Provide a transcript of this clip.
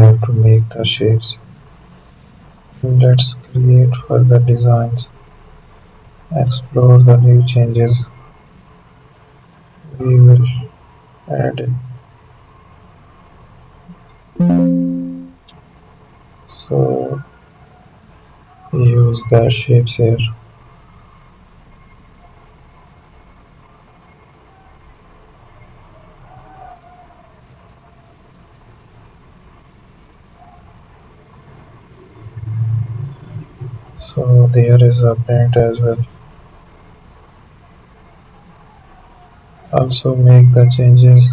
have to make the shapes. Let's create further designs, explore the new changes we will add in. So use the shapes here. So there is a paint as well. Also make the changes